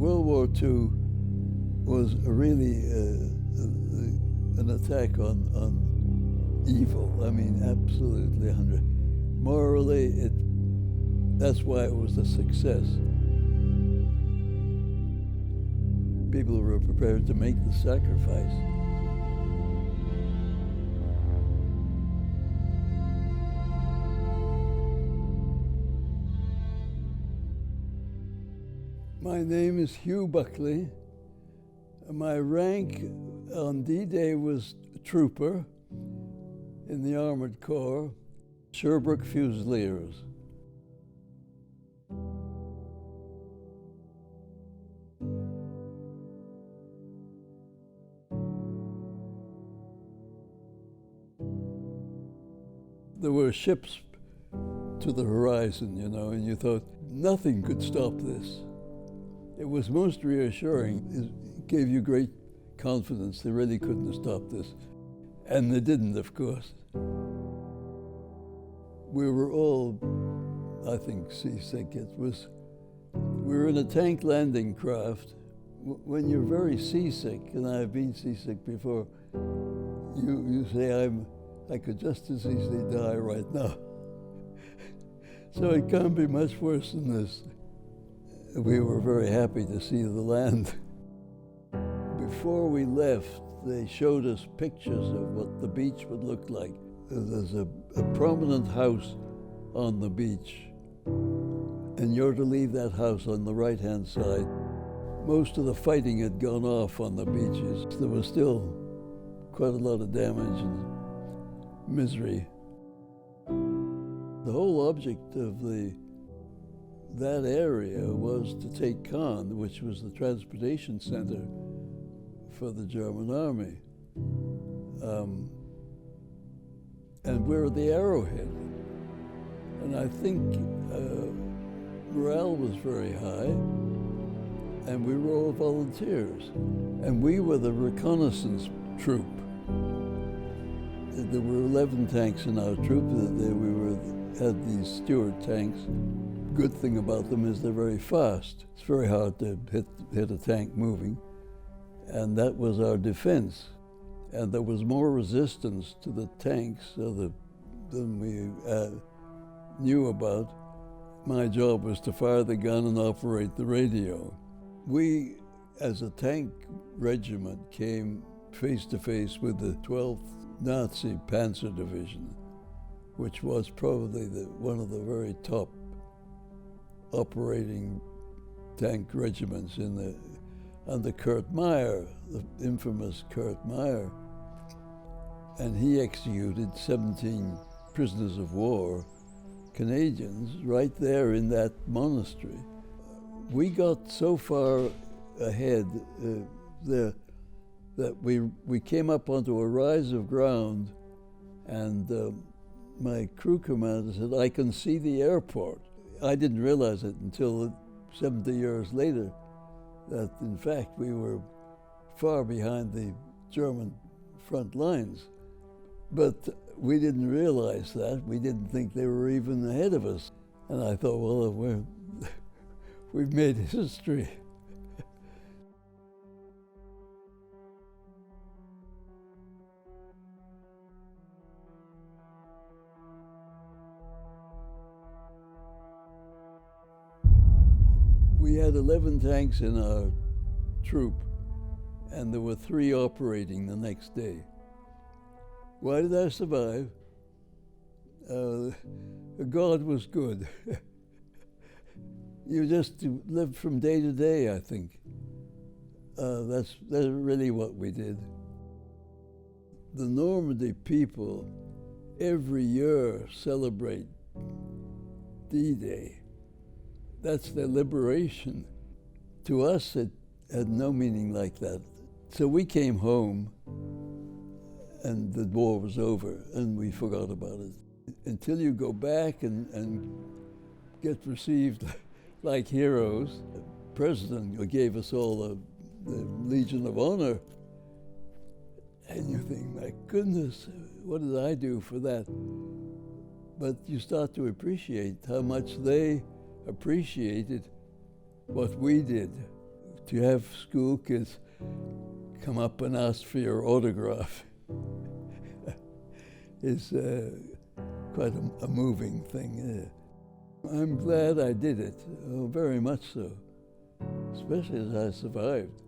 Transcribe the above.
World War II was really an attack on evil. I mean, absolutely 100. Morally, that's why it was a success. People were prepared to make the sacrifice. My name is Hugh Buckley. My rank on D-Day was trooper in the Armored Corps, Sherbrooke Fusiliers. There were ships to the horizon, you know, and you thought nothing could stop this. It was most reassuring. It gave you great confidence. They really couldn't have stopped this. And they didn't, of course. We were all, I think, seasick. We were in a tank landing craft. When you're very seasick, and I've been seasick before, you say, I could just as easily die right now. So it can't be much worse than this. We were very happy to see the land. Before we left, they showed us pictures of what the beach would look like. There's a prominent house on the beach, and you're to leave that house on the right-hand side. Most of the fighting had gone off on the beaches. There was still quite a lot of damage and misery. The whole object of that area was to take Caen, which was the transportation center for the German army. And we're at the arrowhead. And I think morale was very high, and we were all volunteers. And we were the reconnaissance troop. There were 11 tanks in our troop. We had these Stuart tanks. Good thing about them is they're very fast. It's very hard to hit a tank moving. And that was our defense. And there was more resistance to the tanks than we knew about. My job was to fire the gun and operate the radio. We, as a tank regiment, came face to face with the 12th Nazi Panzer Division, which was probably one of the very top operating tank regiments under Kurt Meyer, the infamous Kurt Meyer. And he executed 17 prisoners of war, Canadians, right there in that monastery. We got so far ahead that we came up onto a rise of ground, and my crew commander said, "I can see the airport." I didn't realize it until 70 years later, that in fact we were far behind the German front lines. But we didn't realize that. We didn't think they were even ahead of us. And I thought, well, we've made history. We had 11 tanks in our troop, and there were 3 operating the next day. Why did I survive? God was good. You just lived from day to day, I think. That's really what we did. The Normandy people every year celebrate D-Day. That's their liberation. To us, it had no meaning like that. So we came home, and the war was over, and we forgot about it. Until you go back and get received like heroes. The president gave us all the Legion of Honor. And you think, my goodness, what did I do for that? But you start to appreciate how much they appreciated what we did. To have school kids come up and ask for your autograph is quite a moving thing. I'm glad I did it, very much so, especially as I survived.